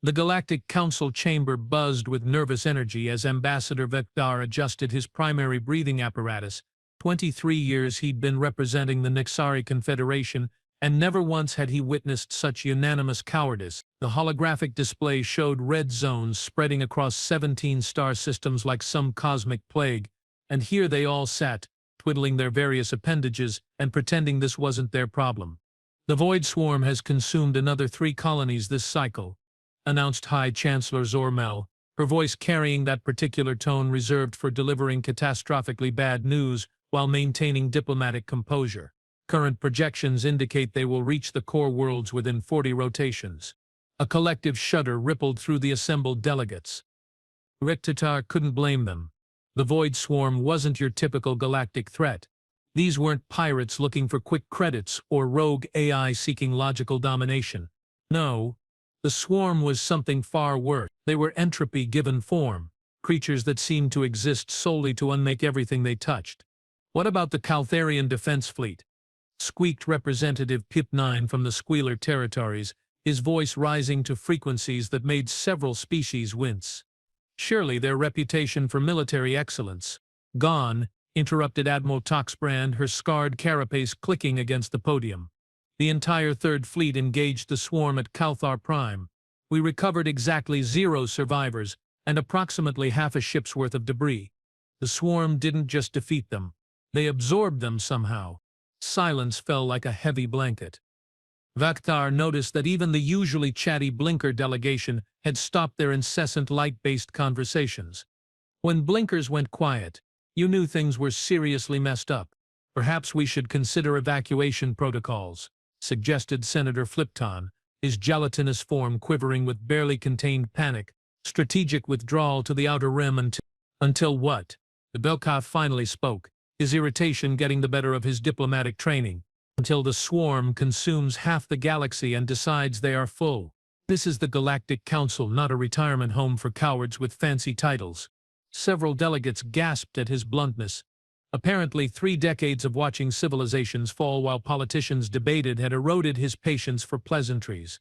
The Galactic Council chamber buzzed with nervous energy as Ambassador Vector adjusted his primary breathing apparatus. 23 years he'd been representing the Nixari Confederation, and never once had he witnessed such unanimous cowardice. The holographic display showed red zones spreading across 17 star systems like some cosmic plague, and here they all sat, twiddling their various appendages and pretending this wasn't their problem. "The Void Swarm has consumed another 3 colonies this cycle," announced High Chancellor Zormel, her voice carrying that particular tone reserved for delivering catastrophically bad news while maintaining diplomatic composure. "Current projections indicate they will reach the core worlds within 40 rotations." A collective shudder rippled through the assembled delegates. Rectitar couldn't blame them. The Void Swarm wasn't your typical galactic threat. These weren't pirates looking for quick credits or rogue AI seeking logical domination. No, the Swarm was something far worse. They were entropy given form, creatures that seemed to exist solely to unmake everything they touched. "What about the Caltharian Defense Fleet?" squeaked Representative Pip9 from the Squealer territories, his voice rising to frequencies that made several species wince. "Surely their reputation for military excellence." "Gone," interrupted Admiral Toxbrand, her scarred carapace clicking against the podium. "The entire Third Fleet engaged the Swarm at Calthar Prime. We recovered exactly 0 survivors and approximately half a ship's worth of debris. The Swarm didn't just defeat them. They absorbed them somehow." Silence fell like a heavy blanket. Vector noticed that even the usually chatty Blinker delegation had stopped their incessant light-based conversations. When blinkers went quiet, you knew things were seriously messed up. "Perhaps we should consider evacuation protocols," suggested Senator Flipton, his gelatinous form quivering with barely contained panic. "Strategic withdrawal to the Outer Rim until what?" The Belkov finally spoke, his irritation getting the better of his diplomatic training. "Until the Swarm consumes half the galaxy and decides they are full. This is the Galactic Council, not a retirement home for cowards with fancy titles." Several delegates gasped at his bluntness. Apparently 3 decades of watching civilizations fall while politicians debated had eroded his patience for pleasantries.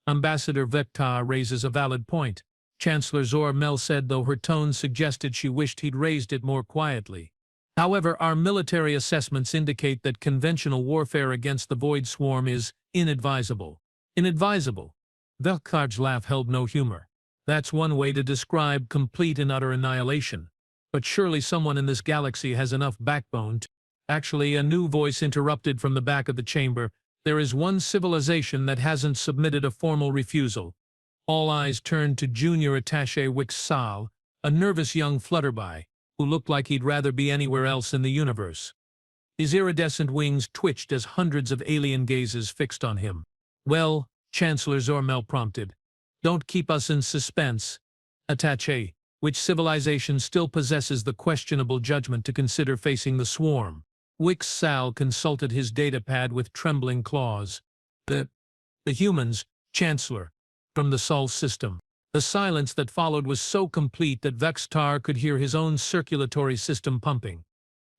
"Ambassador Vector raises a valid point," Chancellor Zormel said, though her tone suggested she wished he'd raised it more quietly. "However, our military assessments indicate that conventional warfare against the Void Swarm is inadvisable." "Inadvisable?" Velkar's laugh held no humor. "That's one way to describe complete and utter annihilation. But surely someone in this galaxy has enough backbone to—" Actually, a new voice interrupted from the back of the chamber. "There is one civilization that hasn't submitted a formal refusal." All eyes turned to Junior Attaché Wixsal, a nervous young flutterby, who looked like he'd rather be anywhere else in the universe. His iridescent wings twitched as hundreds of alien gazes fixed on him. "Well," Chancellor Zormel prompted, "don't keep us in suspense. Attaché, which civilization still possesses the questionable judgment to consider facing the Swarm?" Wixsal consulted his datapad with trembling claws. The humans, Chancellor, from the Sol system." The silence that followed was so complete that Vextar could hear his own circulatory system pumping.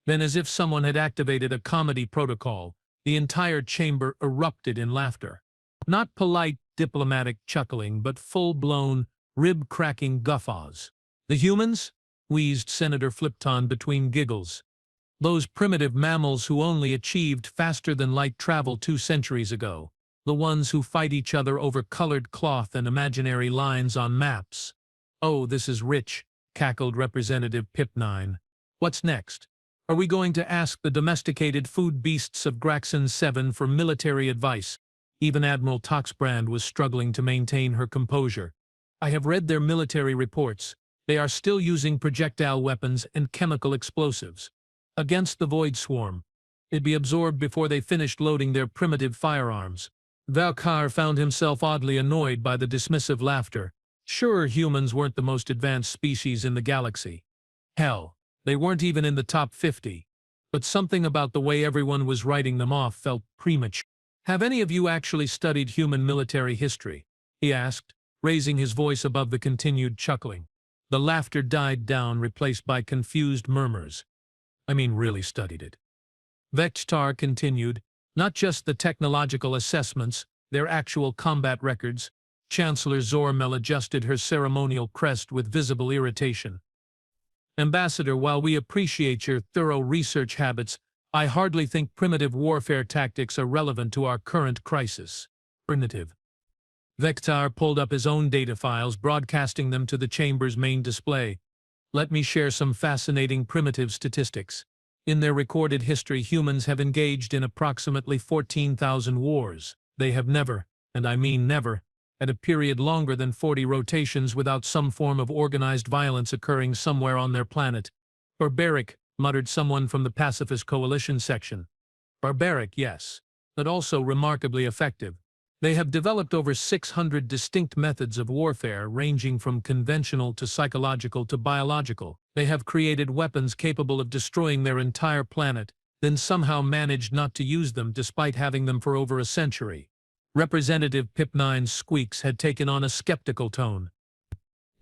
Then, as if someone had activated a comedy protocol, the entire chamber erupted in laughter. Not polite, diplomatic chuckling, but full-blown, rib-cracking guffaws. "The humans?" wheezed Senator Flipton between giggles. "Those primitive mammals who only achieved faster-than-light travel 2 centuries ago. The ones who fight each other over colored cloth and imaginary lines on maps." "Oh, this is rich," cackled Representative Pip9. "What's next? Are we going to ask the domesticated food beasts of Graxon 7 for military advice?" Even Admiral Toxbrand was struggling to maintain her composure. "I have read their military reports. They are still using projectile weapons and chemical explosives against the Void Swarm. It'd be absorbed before they finished loading their primitive firearms." Valkar found himself oddly annoyed by the dismissive laughter. Sure, humans weren't the most advanced species in the galaxy. Hell, they weren't even in the top 50. But something about the way everyone was writing them off felt premature. "Have any of you actually studied human military history?" he asked, raising his voice above the continued chuckling. The laughter died down, replaced by confused murmurs. "I mean, really studied it." Vectar continued, "Not just the technological assessments, their actual combat records. Chancellor Zormel adjusted her ceremonial crest with visible irritation. Ambassador, while we appreciate your thorough research habits, I hardly think primitive warfare tactics are relevant to our current crisis. Primitive. Vector pulled up his own data files, broadcasting them to the chamber's main display. Let me share some fascinating primitive statistics. In their recorded history, humans have engaged in approximately 14,000 wars. They have never, and I mean never, at a period longer than 40 rotations without some form of organized violence occurring somewhere on their planet. Barbaric, muttered someone from the Pacifist Coalition section. Barbaric, yes, but also remarkably effective. They have developed over 600 distinct methods of warfare, ranging from conventional to psychological to biological. They have created weapons capable of destroying their entire planet, then somehow managed not to use them despite having them for over a century. Representative Pip9's squeaks had taken on a skeptical tone.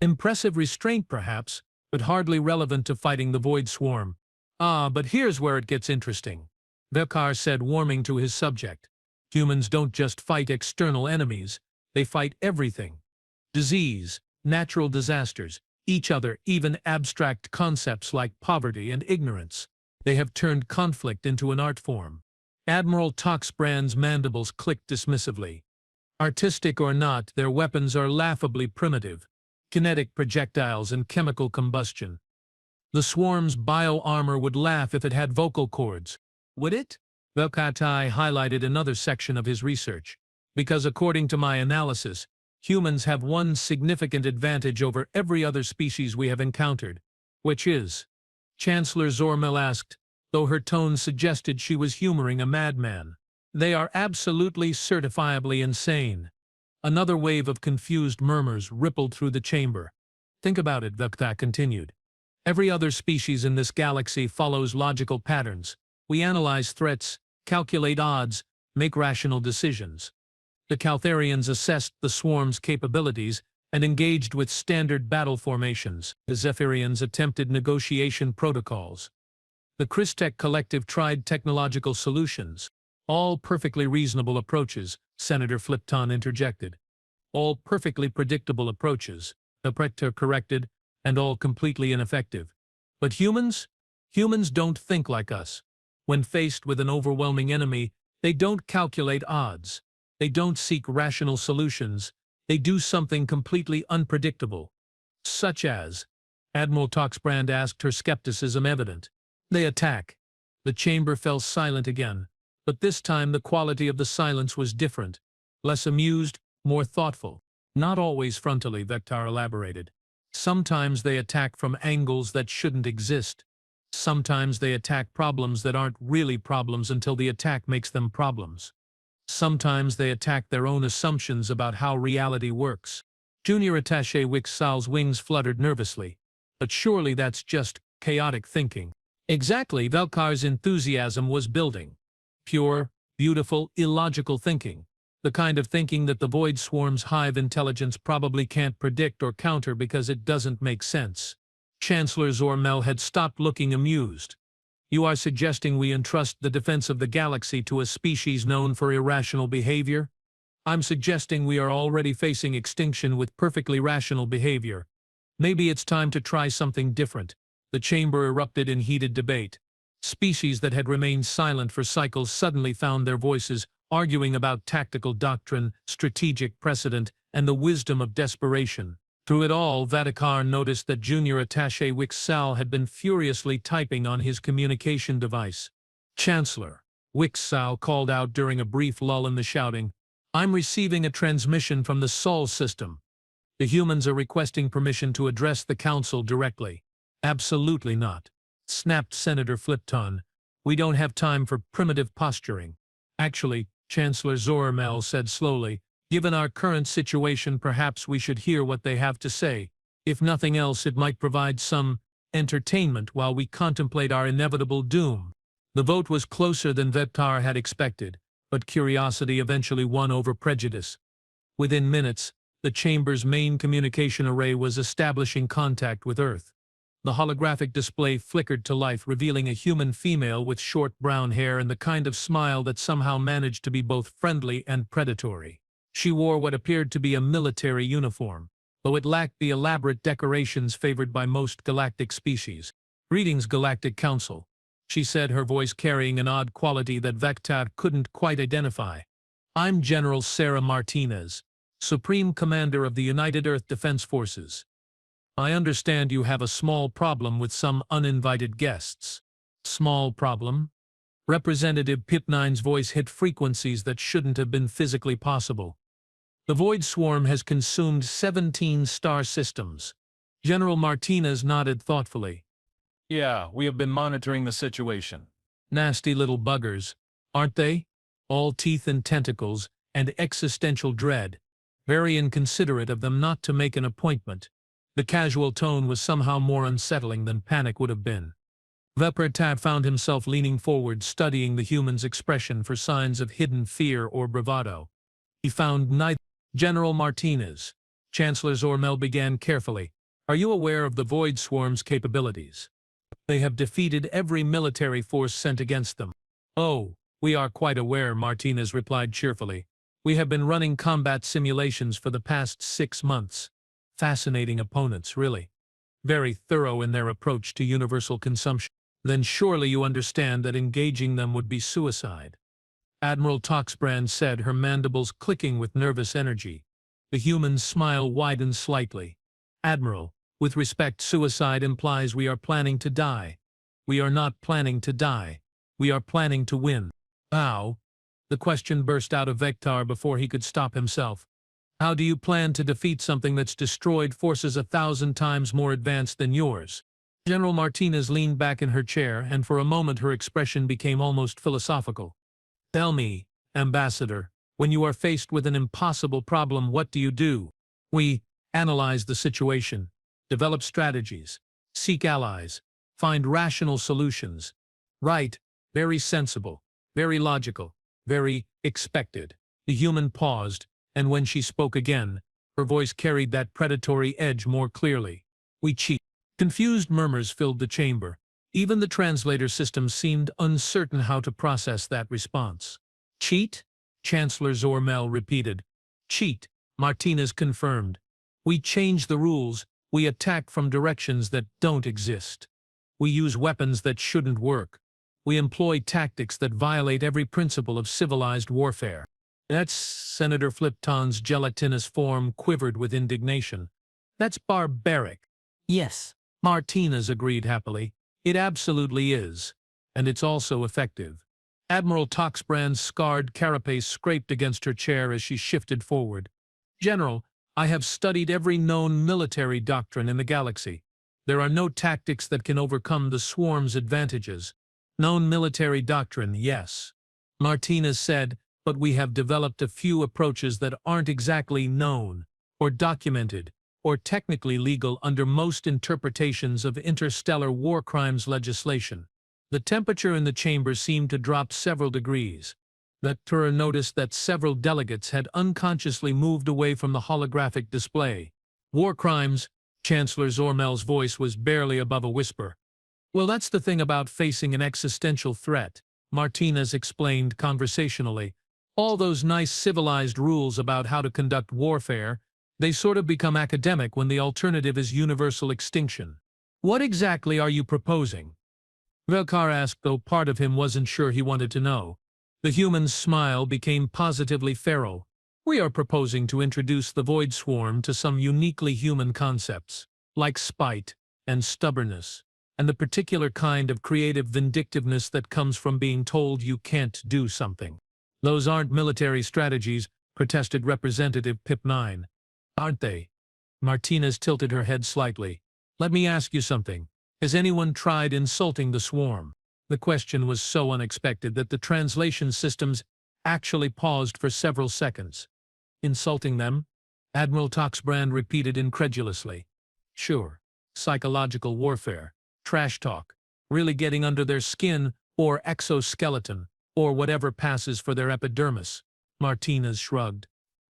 Impressive restraint, perhaps, but hardly relevant to fighting the Void Swarm. Ah, but here's where it gets interesting, Vekar said, warming to his subject. Humans don't just fight external enemies, they fight everything. Disease, natural disasters, each other, even abstract concepts like poverty and ignorance. They have turned conflict into an art form. Admiral Toxbrand's mandibles clicked dismissively. Artistic or not, their weapons are laughably primitive. Kinetic projectiles and chemical combustion. The swarm's bio-armor would laugh if it had vocal cords. Would it? Velkatai highlighted another section of his research. Because according to my analysis, humans have one significant advantage over every other species we have encountered. Which is? Chancellor Zormel asked, though her tone suggested she was humoring a madman. They are absolutely certifiably insane. Another wave of confused murmurs rippled through the chamber. Think about it, Vekta continued. Every other species in this galaxy follows logical patterns. We analyze threats, calculate odds, make rational decisions. The Caltharians assessed the swarm's capabilities and engaged with standard battle formations. The Zephyrians attempted negotiation protocols. The Christek Collective tried technological solutions. All perfectly reasonable approaches, Senator Flipton interjected. All perfectly predictable approaches, the Prector corrected, and all completely ineffective. But humans? Humans don't think like us. When faced with an overwhelming enemy, they don't calculate odds. They don't seek rational solutions. They do something completely unpredictable. Such as? Admiral Toxbrand asked, her skepticism evident. They attack. The chamber fell silent again, but this time the quality of the silence was different. Less amused, more thoughtful. Not always frontally, Vektar elaborated. Sometimes they attack from angles that shouldn't exist. Sometimes they attack problems that aren't really problems until the attack makes them problems. Sometimes they attack their own assumptions about how reality works. Junior Attaché Wixsal's wings fluttered nervously. But surely that's just chaotic thinking. Exactly, Velkar's enthusiasm was building. Pure, beautiful, illogical thinking. The kind of thinking that the Void Swarm's hive intelligence probably can't predict or counter because it doesn't make sense. Chancellor Zormel had stopped looking amused. You are suggesting we entrust the defense of the galaxy to a species known for irrational behavior? I'm suggesting we are already facing extinction with perfectly rational behavior. Maybe it's time to try something different. The chamber erupted in heated debate. Species that had remained silent for cycles suddenly found their voices, arguing about tactical doctrine, strategic precedent, and the wisdom of desperation. Through it all, Vatikar noticed that Junior Attaché Wixsal had been furiously typing on his communication device. Chancellor, Wixsal called out during a brief lull in the shouting, I'm receiving a transmission from the Sol system. The humans are requesting permission to address the Council directly. Absolutely not, snapped Senator Flipton. We don't have time for primitive posturing. Actually, Chancellor Zormel said slowly, given our current situation, perhaps we should hear what they have to say. If nothing else, it might provide some entertainment while we contemplate our inevitable doom. The vote was closer than Vektar had expected, but curiosity eventually won over prejudice. Within minutes, the chamber's main communication array was establishing contact with Earth. The holographic display flickered to life, revealing a human female with short brown hair and the kind of smile that somehow managed to be both friendly and predatory. She wore what appeared to be a military uniform, though it lacked the elaborate decorations favored by most galactic species. "Greetings, Galactic Council," she said, her voice carrying an odd quality that Vector couldn't quite identify. "I'm General Sarah Martinez, Supreme Commander of the United Earth Defense Forces. I understand you have a small problem with some uninvited guests." "Small problem?" Representative Pip9's voice hit frequencies that shouldn't have been physically possible. "The Void Swarm has consumed 17 star systems." General Martinez nodded thoughtfully. "Yeah, we have been monitoring the situation." "Nasty little buggers, aren't they? All teeth and tentacles, and existential dread. Very inconsiderate of them not to make an appointment." The casual tone was somehow more unsettling than panic would have been. Vepertab found himself leaning forward, studying the human's expression for signs of hidden fear or bravado. He found neither. "General Martinez," Chancellor Zormel began carefully, "are you aware of the Void Swarm's capabilities? They have defeated every military force sent against them." "Oh, we are quite aware," Martinez replied cheerfully. "We have been running combat simulations for the past 6 months. Fascinating opponents, really. Very thorough in their approach to universal consumption. Then surely you understand that engaging them would be suicide." Admiral Toxbrand said, her mandibles clicking with nervous energy. The human's smile widened slightly. "Admiral, with respect, suicide implies we are planning to die. We are not planning to die. We are planning to win." "How?" The question burst out of Vector before he could stop himself. "How do you plan to defeat something that's destroyed forces 1,000 times more advanced than yours?" General Martinez leaned back in her chair, and for a moment her expression became almost philosophical. "Tell me, Ambassador, when you are faced with an impossible problem, what do you do?" "We analyze the situation, develop strategies, seek allies, find rational solutions." "Right, very sensible, very logical, very expected." The human paused, and when she spoke again, her voice carried that predatory edge more clearly. "We cheat." Confused murmurs filled the chamber. Even the translator system seemed uncertain how to process that response. "Cheat?" Chancellor Zormel repeated. "Cheat," Martinez confirmed. "We change the rules. We attack from directions that don't exist. We use weapons that shouldn't work. We employ tactics that violate every principle of civilized warfare." "That's..." Senator Flipton's gelatinous form quivered with indignation. "That's barbaric." Yes, Martinez agreed happily. "It absolutely is. And it's also effective." Admiral Toxbrand's scarred carapace scraped against her chair as she shifted forward. "General, I have studied every known military doctrine in the galaxy. There are no tactics that can overcome the swarm's advantages." "Known military doctrine, yes," Martinez said, "but we have developed a few approaches that aren't exactly known, or documented, or technically legal under most interpretations of interstellar war crimes legislation." The temperature in the chamber seemed to drop several degrees. Vector noticed that several delegates had unconsciously moved away from the holographic display. "War crimes," Chancellor Zormel's voice was barely above a whisper. "Well, that's the thing about facing an existential threat," Martinez explained conversationally. "All those nice civilized rules about how to conduct warfare, they sort of become academic when the alternative is universal extinction." "What exactly are you proposing?" Velkar asked, though part of him wasn't sure he wanted to know. The human's smile became positively feral. "We are proposing to introduce the Void Swarm to some uniquely human concepts, like spite and stubbornness, and the particular kind of creative vindictiveness that comes from being told you can't do something." "Those aren't military strategies," protested Representative Pip9. "Aren't they?" Martinez tilted her head slightly. "Let me ask you something. Has anyone tried insulting the swarm?" The question was so unexpected that the translation systems actually paused for several seconds. "Insulting them?" Admiral Toxbrand repeated incredulously. "Sure. Psychological warfare. Trash talk. Really getting under their skin or exoskeleton, or whatever passes for their epidermis." Martinez shrugged.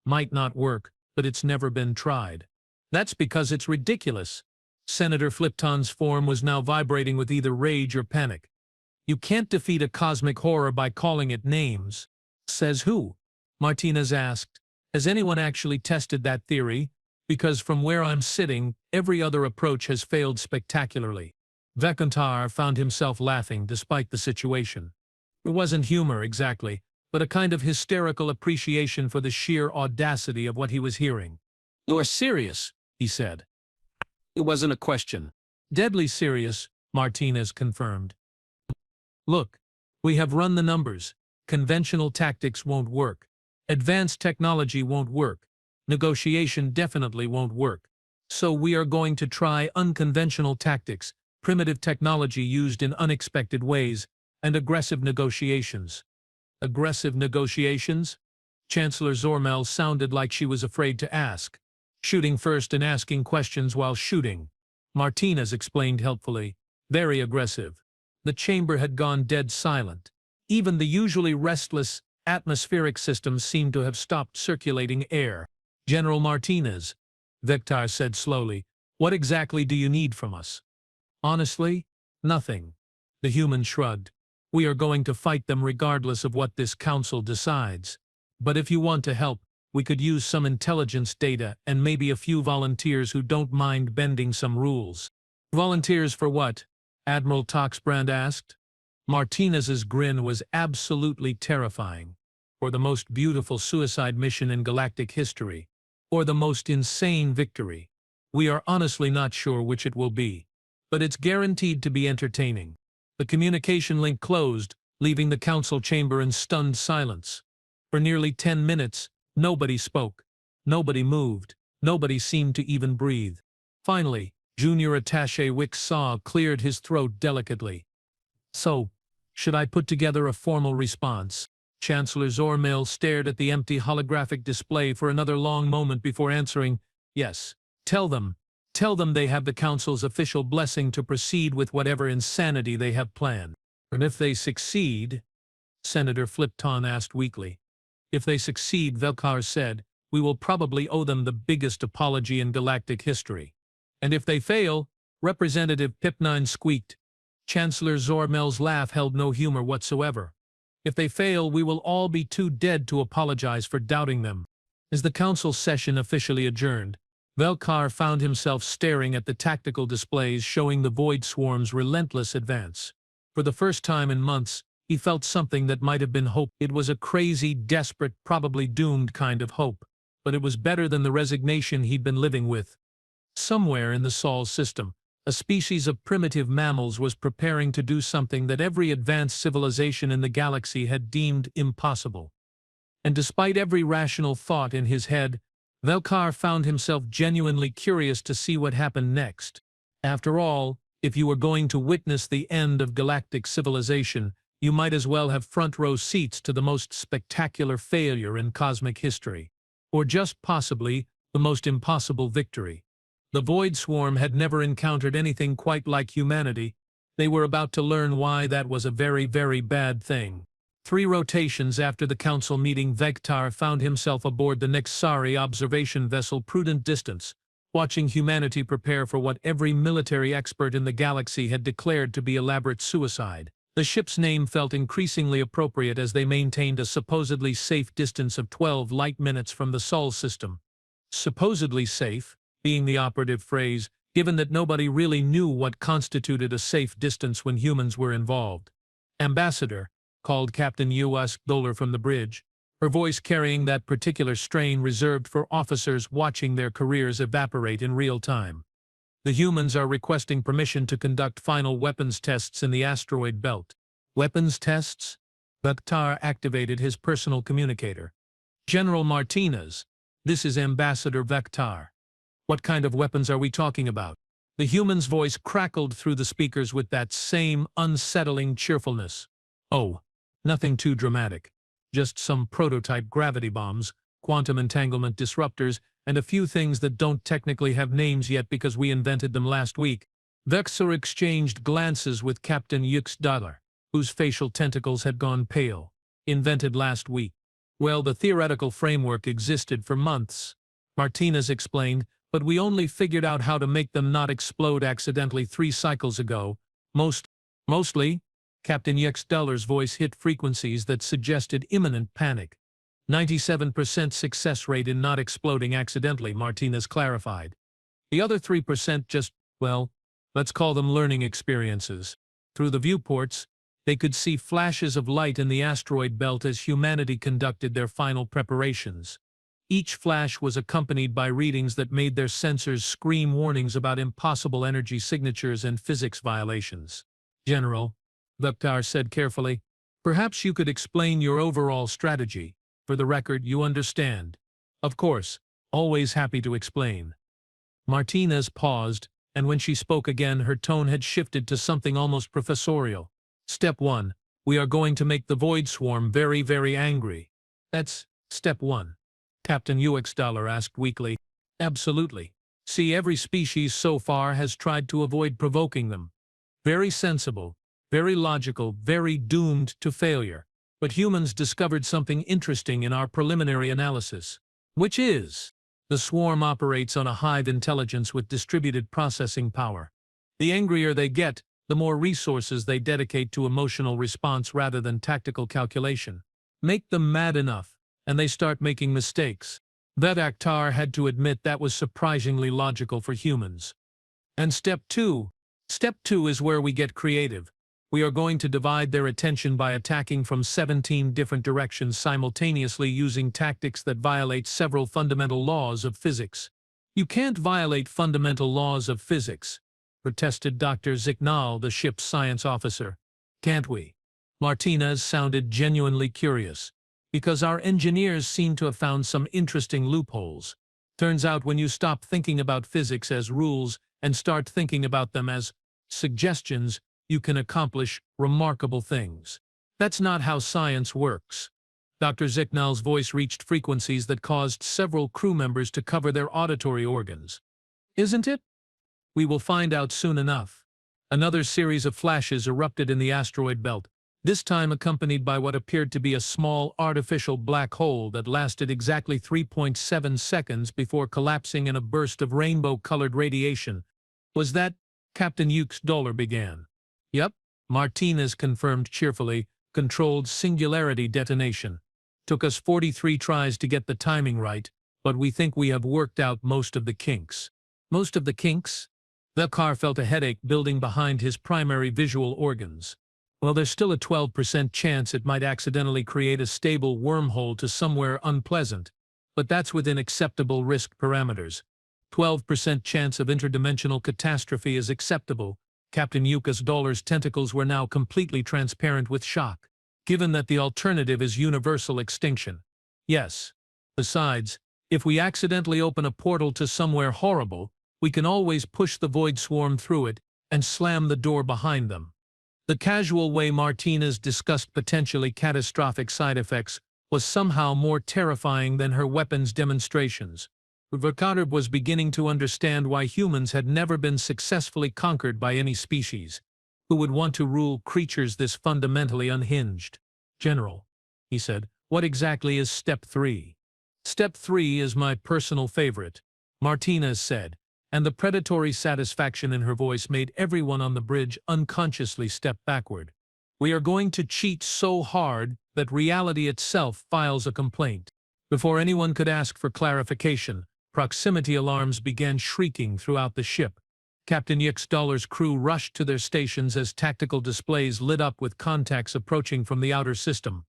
"Might not work, but it's never been tried." "That's because it's ridiculous." Senator Flipton's form was now vibrating with either rage or panic. "You can't defeat a cosmic horror by calling it names." "Says who?" Martinez asked. Has anyone actually tested that theory? Because from where I'm sitting, every other approach has failed spectacularly. Vekantar found himself laughing despite the situation. It wasn't humor exactly, but a kind of hysterical appreciation for the sheer audacity of what he was hearing. "You're serious," he said. It wasn't a question. "Deadly serious," Martinez confirmed. "Look, we have run the numbers. Conventional tactics won't work. Advanced technology won't work. Negotiation definitely won't work. So we are going to try unconventional tactics, primitive technology used in unexpected ways, and aggressive negotiations." Aggressive negotiations? Chancellor Zormel sounded like she was afraid to ask. "Shooting first and asking questions while shooting," Martinez explained helpfully. "Very aggressive." The chamber had gone dead silent. Even the usually restless atmospheric systems seemed to have stopped circulating air. "General Martinez," Vectar said slowly, "what exactly do you need from us?" "Honestly, nothing." The human shrugged. "We are going to fight them regardless of what this council decides. But if you want to help, we could use some intelligence data and maybe a few volunteers who don't mind bending some rules." "Volunteers for what?" Admiral Toxbrand asked. Martinez's grin was absolutely terrifying. "For the most beautiful suicide mission in galactic history. Or the most insane victory. We are honestly not sure which it will be. But it's guaranteed to be entertaining." The communication link closed, leaving the council chamber in stunned silence. For nearly 10 minutes, nobody spoke. Nobody moved. Nobody seemed to even breathe. Finally, Junior Attaché Wicksaw cleared his throat delicately. "So, should I put together a formal response?" Chancellor Zormil stared at the empty holographic display for another long moment before answering, "Yes. Tell them they have the Council's official blessing to proceed with whatever insanity they have planned." "And if they succeed?" Senator Flipton asked weakly. "If they succeed," Velkar said, "we will probably owe them the biggest apology in galactic history." "And if they fail?" Representative Pipnine squeaked. Chancellor Zormel's laugh held no humor whatsoever. "If they fail, we will all be too dead to apologize for doubting them." As the council session officially adjourned, Velkar found himself staring at the tactical displays showing the Void Swarm's relentless advance. For the first time in months, he felt something that might have been hope. It was a crazy, desperate, probably doomed kind of hope, but it was better than the resignation he'd been living with. Somewhere in the Sol system, a species of primitive mammals was preparing to do something that every advanced civilization in the galaxy had deemed impossible. And despite every rational thought in his head, Velkar found himself genuinely curious to see what happened next. After all, if you were going to witness the end of galactic civilization, you might as well have front-row seats to the most spectacular failure in cosmic history. Or just possibly, the most impossible victory. The Void Swarm had never encountered anything quite like humanity. They were about to learn why that was a very, very bad thing. 3 rotations after the council meeting, Vectar found himself aboard the Nexari observation vessel Prudent Distance, watching humanity prepare for what every military expert in the galaxy had declared to be elaborate suicide. The ship's name felt increasingly appropriate as they maintained a supposedly safe distance of 12 light minutes from the Sol system. Supposedly safe being the operative phrase, given that nobody really knew what constituted a safe distance when humans were involved. "Ambassador," called Captain U.S. Doller from the bridge, her voice carrying that particular strain reserved for officers watching their careers evaporate in real time. "The humans are requesting permission to conduct final weapons tests in the asteroid belt." "Weapons tests?" Vectar activated his personal communicator. "General Martinez, this is Ambassador Vectar. What kind of weapons are we talking about?" The human's voice crackled through the speakers with that same unsettling cheerfulness. "Oh, nothing too dramatic. Just some prototype gravity bombs, quantum entanglement disruptors, and a few things that don't technically have names yet because we invented them last week." Vexor exchanged glances with Captain Yux Dollar, whose facial tentacles had gone pale. "Invented last week." "Well, the theoretical framework existed for months," Martinez explained, "but we only figured out how to make them not explode accidentally 3 cycles ago. Mostly?" Captain Yux Dollar's voice hit frequencies that suggested imminent panic. 97% success rate in not exploding accidentally, Martinez clarified. The other 3% just, well, let's call them learning experiences. Through the viewports, they could see flashes of light in the asteroid belt as humanity conducted their final preparations. Each flash was accompanied by readings that made their sensors scream warnings about impossible energy signatures and physics violations. General, Vektar said carefully, perhaps you could explain your overall strategy. For the record, you understand. Of course, always happy to explain. Martinez paused, and when she spoke again, her tone had shifted to something almost professorial. Step 1. We are going to make the Void Swarm very, very angry. That's Step 1. Captain UX$ asked weakly. Absolutely. See, every species so far has tried to avoid provoking them. Very sensible, very logical, very doomed to failure. But humans discovered something interesting in our preliminary analysis. Which is, the swarm operates on a hive intelligence with distributed processing power. The angrier they get, the more resources they dedicate to emotional response rather than tactical calculation. Make them mad enough, and they start making mistakes. Vektar had to admit that was surprisingly logical for humans. And Step 2 is where we get creative. We are going to divide their attention by attacking from 17 different directions simultaneously using tactics that violate several fundamental laws of physics. You can't violate fundamental laws of physics, protested Dr. Zicknall, the ship's science officer. Can't we? Martinez sounded genuinely curious, because our engineers seem to have found some interesting loopholes. Turns out when you stop thinking about physics as rules and start thinking about them as suggestions, you can accomplish remarkable things. That's not how science works. Dr. Zicknall's voice reached frequencies that caused several crew members to cover their auditory organs. Isn't it? We will find out soon enough. Another series of flashes erupted in the asteroid belt, this time accompanied by what appeared to be a small artificial black hole that lasted exactly 3.7 seconds before collapsing in a burst of rainbow-colored radiation. Was that? Captain UX$ began. Yep, Martinez confirmed cheerfully, controlled singularity detonation. Took us 43 tries to get the timing right, but we think we have worked out most of the kinks. Most of the kinks? Vektar felt a headache building behind his primary visual organs. Well, there's still a 12% chance it might accidentally create a stable wormhole to somewhere unpleasant, but that's within acceptable risk parameters. 12% chance of interdimensional catastrophe is acceptable. Captain UX$'s tentacles were now completely transparent with shock, given that the alternative is universal extinction. Yes. Besides, if we accidentally open a portal to somewhere horrible, we can always push the Void Swarm through it and slam the door behind them. The casual way Martinez discussed potentially catastrophic side effects was somehow more terrifying than her weapons demonstrations. Vektar was beginning to understand why humans had never been successfully conquered by any species. Who would want to rule creatures this fundamentally unhinged? General, he said, what exactly is Step 3? Step 3 is my personal favorite, Martinez said, and the predatory satisfaction in her voice made everyone on the bridge unconsciously step backward. We are going to cheat so hard that reality itself files a complaint. Before anyone could ask for clarification, proximity alarms began shrieking throughout the ship. Captain UX$'s crew rushed to their stations as tactical displays lit up with contacts approaching from the outer system.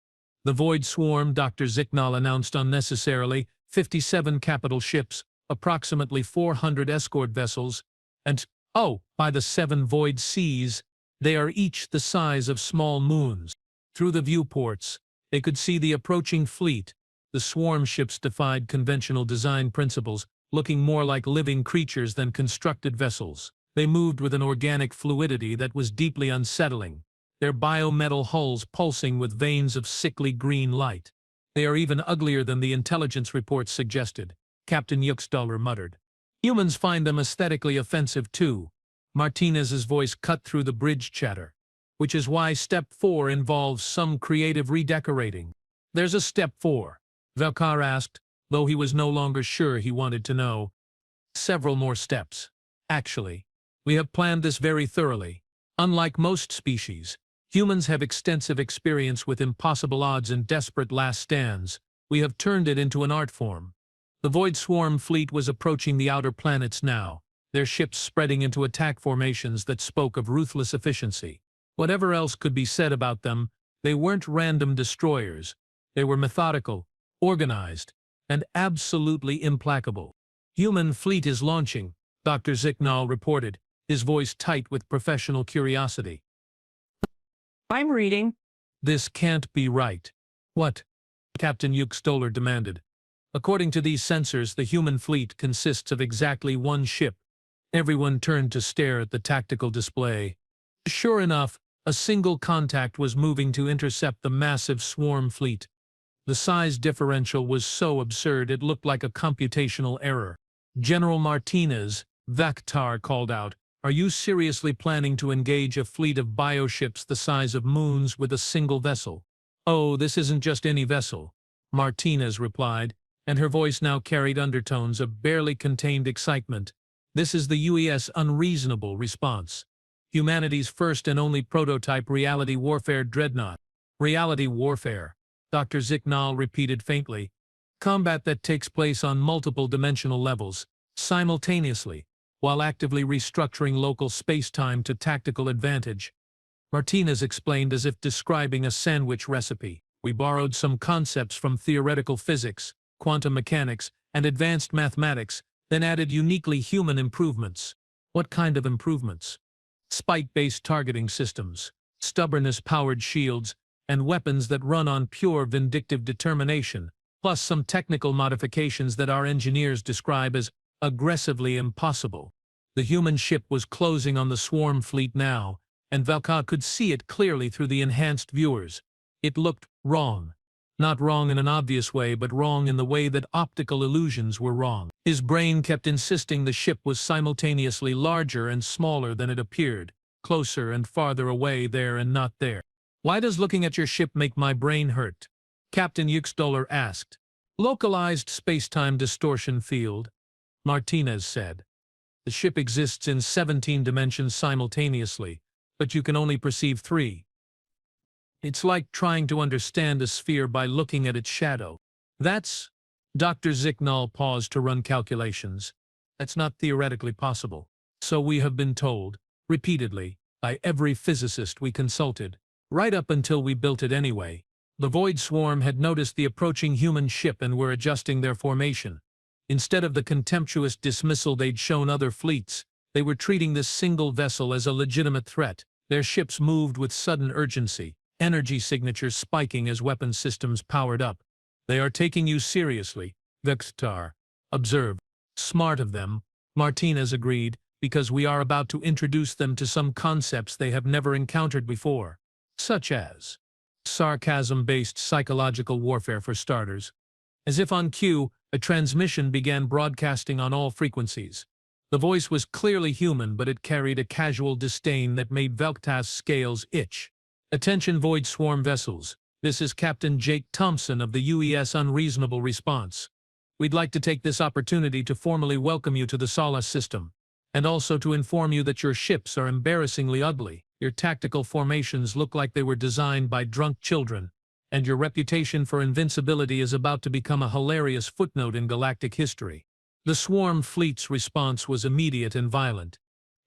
The Void Swarm, Dr. Zicknall announced unnecessarily, 57 capital ships, approximately 400 escort vessels, and, oh, by the 7 void seas, they are each the size of small moons. Through the viewports, they could see the approaching fleet. The swarm ships defied conventional design principles, looking more like living creatures than constructed vessels. They moved with an organic fluidity that was deeply unsettling, their biometal hulls pulsing with veins of sickly green light. They are even uglier than the intelligence reports suggested, Captain UX$ muttered. Humans find them aesthetically offensive too. Martinez's voice cut through the bridge chatter, which is why Step 4 involves some creative redecorating. There's a Step 4. Vektar asked, though he was no longer sure he wanted to know. Several more steps. Actually, we have planned this very thoroughly. Unlike most species, humans have extensive experience with impossible odds and desperate last stands. We have turned it into an art form. The Void Swarm fleet was approaching the outer planets now, their ships spreading into attack formations that spoke of ruthless efficiency. Whatever else could be said about them, they weren't random destroyers. They were methodical, organized, and absolutely implacable. "Human fleet is launching," Dr. Zicknall reported, his voice tight with professional curiosity. I'm reading. "This can't be right." "What?" Captain Stoller demanded. "According to these sensors, the human fleet consists of exactly one ship." Everyone turned to stare at the tactical display. Sure enough, a single contact was moving to intercept the massive swarm fleet. The size differential was so absurd it looked like a computational error. "General Martinez," Vaktar called out, "are you seriously planning to engage a fleet of bioships the size of moons with a single vessel?" "Oh, this isn't just any vessel," Martinez replied, and her voice now carried undertones of barely contained excitement. "This is the UES unreasonable response. Humanity's first and only prototype reality warfare dreadnought." "Reality warfare," Dr. Zicknall repeated faintly. "Combat that takes place on multiple dimensional levels, simultaneously, while actively restructuring local space-time to tactical advantage." Martinez explained as if describing a sandwich recipe. "We borrowed some concepts from theoretical physics, quantum mechanics, and advanced mathematics, then added uniquely human improvements." "What kind of improvements?" "Spite-based targeting systems, stubbornness-powered shields, and weapons that run on pure vindictive determination, plus some technical modifications that our engineers describe as aggressively impossible." The human ship was closing on the swarm fleet now, and Valka could see it clearly through the enhanced viewers. It looked wrong. Not wrong in an obvious way, but wrong in the way that optical illusions were wrong. His brain kept insisting the ship was simultaneously larger and smaller than it appeared, closer and farther away there and not there. "Why does looking at your ship make my brain hurt?" Captain Stoller asked. "Localized space-time distortion field," Martinez said. "The ship exists in 17 dimensions simultaneously, but you can only perceive 3. It's like trying to understand a sphere by looking at its shadow." "That's—" Dr. Zicknall paused to run calculations. "That's not theoretically possible." "So we have been told, repeatedly, by every physicist we consulted, right up until we built it anyway." The Void Swarm had noticed the approaching human ship and were adjusting their formation. Instead of the contemptuous dismissal they'd shown other fleets, they were treating this single vessel as a legitimate threat. Their ships moved with sudden urgency, energy signatures spiking as weapon systems powered up. "They are taking you seriously," Vaktar observed. "Smart of them," Martinez agreed, "because we are about to introduce them to some concepts they have never encountered before." "Such as?" "Sarcasm-based psychological warfare for starters." As if on cue, a transmission began broadcasting on all frequencies. The voice was clearly human, but it carried a casual disdain that made Velktas' scales itch. "Attention Void Swarm vessels. This is Captain Jake Thompson of the UES Unreasonable Response. We'd like to take this opportunity to formally welcome you to the Solace system, and also to inform you that your ships are embarrassingly ugly. Your tactical formations look like they were designed by drunk children, and your reputation for invincibility is about to become a hilarious footnote in galactic history." The swarm fleet's response was immediate and violent.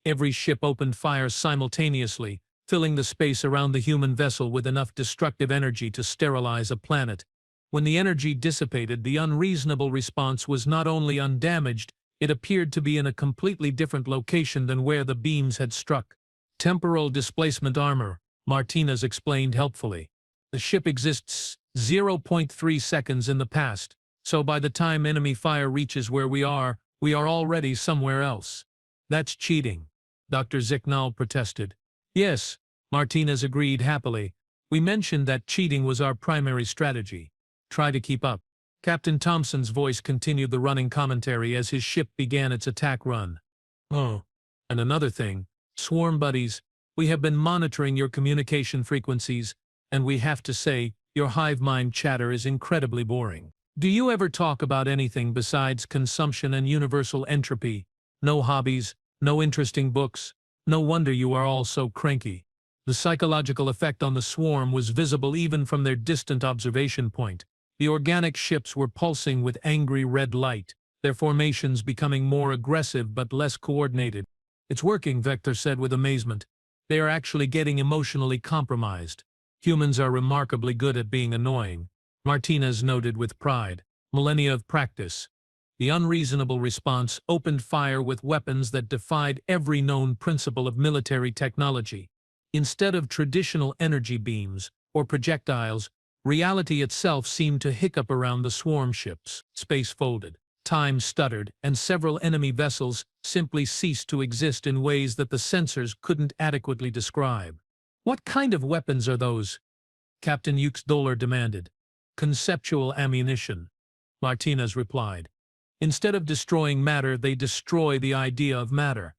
Every ship opened fire simultaneously, filling the space around the human vessel with enough destructive energy to sterilize a planet. When the energy dissipated, the unreasonable response was not only undamaged, it appeared to be in a completely different location than where the beams had struck. "Temporal displacement armor," Martinez explained helpfully. "The ship exists 0.3 seconds in the past, so by the time enemy fire reaches where we are already somewhere else." "That's cheating," Dr. Zicknall protested. "Yes," Martinez agreed happily. "We mentioned that cheating was our primary strategy. Try to keep up." Captain Thompson's voice continued the running commentary as his ship began its attack run. "Oh, and another thing, Swarm buddies, we have been monitoring your communication frequencies, and we have to say, your hive mind chatter is incredibly boring. Do you ever talk about anything besides consumption and universal entropy? No hobbies, no interesting books. No wonder you are all so cranky." The psychological effect on the swarm was visible even from their distant observation point. The organic ships were pulsing with angry red light, their formations becoming more aggressive but less coordinated. "It's working," Vector said with amazement. "They are actually getting emotionally compromised. Humans are remarkably good at being annoying," Martinez noted with pride. "Millennia of practice." The unreasonable response opened fire with weapons that defied every known principle of military technology. Instead of traditional energy beams or projectiles, reality itself seemed to hiccup around the swarm ships. Space folded, time stuttered, and several enemy vessels simply ceased to exist in ways that the sensors couldn't adequately describe. "What kind of weapons are those?" Captain Doller demanded. "Conceptual ammunition," Martinez replied. "Instead of destroying matter, they destroy the idea of matter.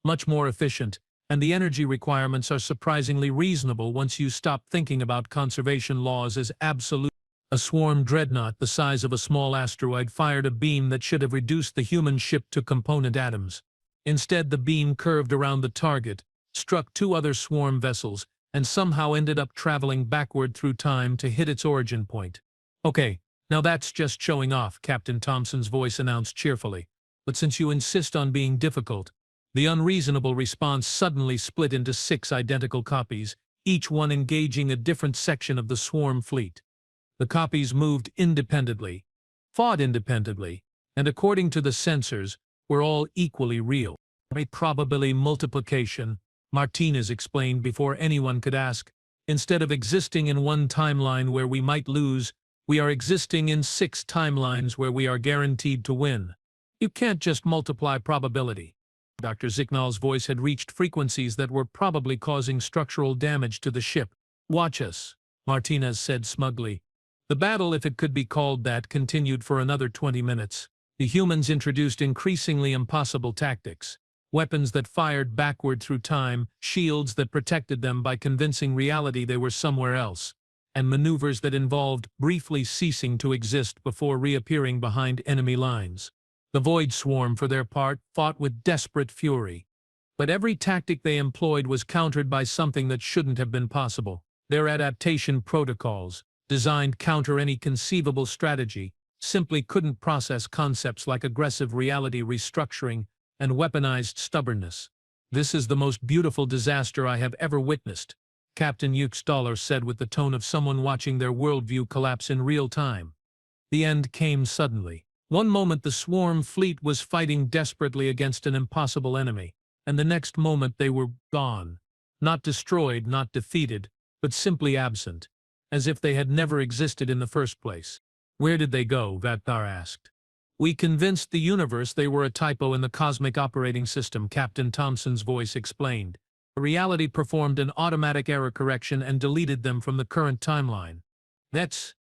Much more efficient, and the energy requirements are surprisingly reasonable once you stop thinking about conservation laws as absolute." A swarm dreadnought the size of a small asteroid fired a beam that should have reduced the human ship to component atoms. Instead, the beam curved around the target, struck two other swarm vessels, and somehow ended up traveling backward through time to hit its origin point. "Okay, now that's just showing off," Captain Thompson's voice announced cheerfully. "But since you insist on being difficult—" The unreasonable response suddenly split into 6 identical copies, each one engaging a different section of the swarm fleet. The copies moved independently, fought independently, and according to the sensors, were all equally real. "A probability multiplication," Martinez explained before anyone could ask. "Instead of existing in one timeline where we might lose, we are existing in 6 timelines where we are guaranteed to win. You can't just multiply probability." Dr. Zicknall's voice had reached frequencies that were probably causing structural damage to the ship. "Watch us," Martinez said smugly. The battle, if it could be called that, continued for another 20 minutes. The humans introduced increasingly impossible tactics. Weapons that fired backward through time, shields that protected them by convincing reality they were somewhere else, and maneuvers that involved briefly ceasing to exist before reappearing behind enemy lines. The Void Swarm, for their part, fought with desperate fury. But every tactic they employed was countered by something that shouldn't have been possible. Their adaptation protocols, designed to counter any conceivable strategy, simply couldn't process concepts like aggressive reality restructuring and weaponized stubbornness. "This is the most beautiful disaster I have ever witnessed," Captain Dollar said with the tone of someone watching their worldview collapse in real time. The end came suddenly. One moment the swarm fleet was fighting desperately against an impossible enemy, and the next moment they were gone. Not destroyed, not defeated, but simply absent, as if they had never existed in the first place. "Where did they go?" Vattar asked. "We convinced the universe they were a typo in the cosmic operating system," Captain Thompson's voice explained. "Reality performed an automatic error correction and deleted them from the current timeline." "That's—"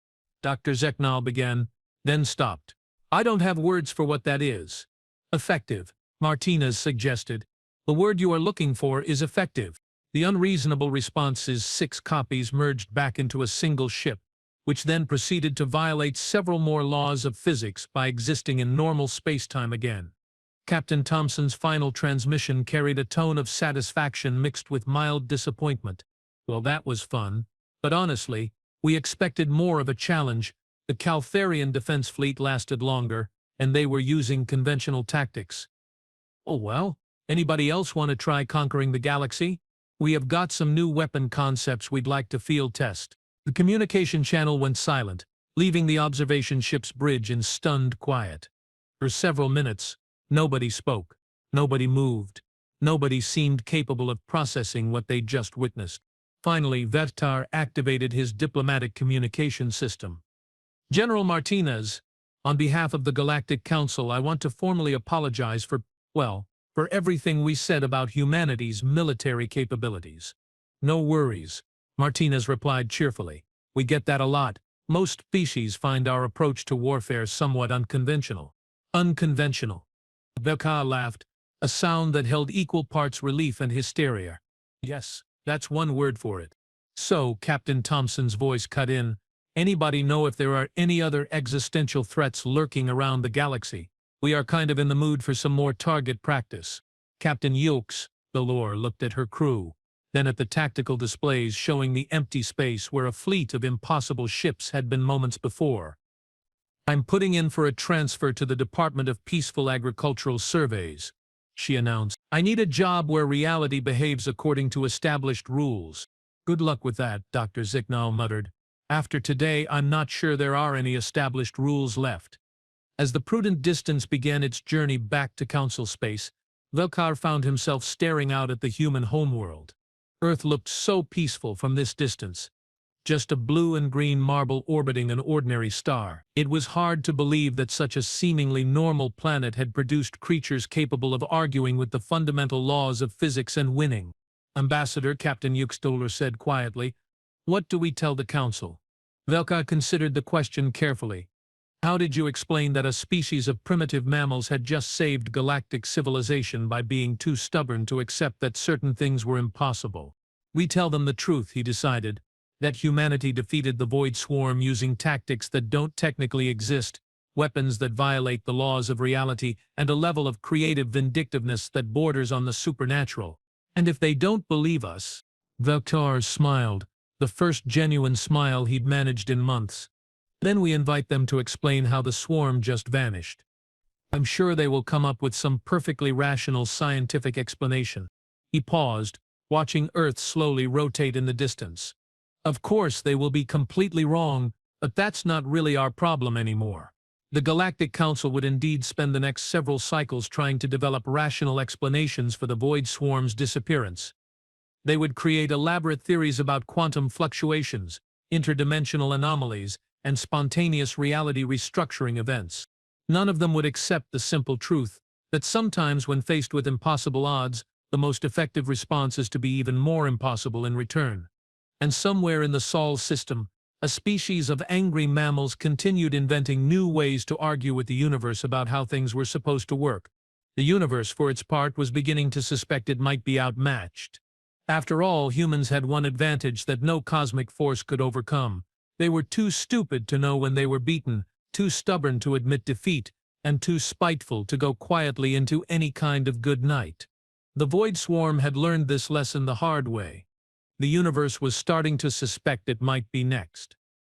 Dr. Zicknall began, then stopped. "I don't have words for what that is." "Effective," Martinez suggested. "The word you are looking for is effective." The unreasonable response's 6 copies merged back into a single ship, which then proceeded to violate several more laws of physics by existing in normal space-time again. Captain Thompson's final transmission carried a tone of satisfaction mixed with mild disappointment. "Well, that was fun. But honestly, we expected more of a challenge. The Caltharian defense fleet lasted longer, and they were using conventional tactics." "Oh well, anybody else want to try conquering the galaxy? We have got some new weapon concepts we'd like to field test." The communication channel went silent, leaving the observation ship's bridge in stunned quiet. For several minutes, nobody spoke, nobody moved, nobody seemed capable of processing what they'd just witnessed. Finally, Vattar activated his diplomatic communication system. "General Martinez, on behalf of the Galactic Council, I want to formally apologize for everything we said about humanity's military capabilities." "No worries," Martinez replied cheerfully. "We get that a lot. Most species find our approach to warfare somewhat unconventional." "Unconventional." Vattar laughed, a sound that held equal parts relief and hysteria. "Yes, that's one word for it." "So," Captain Thompson's voice cut in, "anybody know if there are any other existential threats lurking around the galaxy? We are kind of in the mood for some more target practice." Captain Dollar looked at her crew. then at the tactical displays showing the empty space where a fleet of impossible ships had been moments before. "I'm putting in for a transfer to the Department of Peaceful Agricultural Surveys," she announced. "I need a job where reality behaves according to established rules." "Good luck with that," Dr. Zicknall muttered. "After today, I'm not sure there are any established rules left." As the prudent distance began its journey back to Council space, Velkar found himself staring out at the human homeworld. Earth looked so peaceful from this distance. Just a blue and green marble orbiting an ordinary star. It was hard to believe that such a seemingly normal planet had produced creatures capable of arguing with the fundamental laws of physics and winning. "Ambassador," Captain Yuxtoller said quietly, "what do we tell the Council?" Velkar considered the question carefully. "How did you explain that a species of primitive mammals had just saved galactic civilization by being too stubborn to accept that certain things were impossible?" "We tell them the truth," he decided, "that humanity defeated the Void Swarm using tactics that don't technically exist, weapons that violate the laws of reality, and a level of creative vindictiveness that borders on the supernatural. And if they don't believe us..." Velkar smiled, the first genuine smile he'd managed in months. "Then we invite them to explain how the swarm just vanished. I'm sure they will come up with some perfectly rational scientific explanation." He paused, watching Earth slowly rotate in the distance. "Of course they will be completely wrong, but that's not really our problem anymore." The Galactic Council would indeed spend the next several cycles trying to develop rational explanations for the Void Swarm's disappearance. They would create elaborate theories about quantum fluctuations, interdimensional anomalies, and spontaneous reality restructuring events. None of them would accept the simple truth that sometimes when faced with impossible odds, the most effective response is to be even more impossible in return. And somewhere in the Sol system, a species of angry mammals continued inventing new ways to argue with the universe about how things were supposed to work. The universe, for its part, was beginning to suspect it might be outmatched. After all, humans had one advantage that no cosmic force could overcome. They were too stupid to know when they were beaten, too stubborn to admit defeat, and too spiteful to go quietly into any kind of good night. The Void Swarm had learned this lesson the hard way. The universe was starting to suspect it might be next.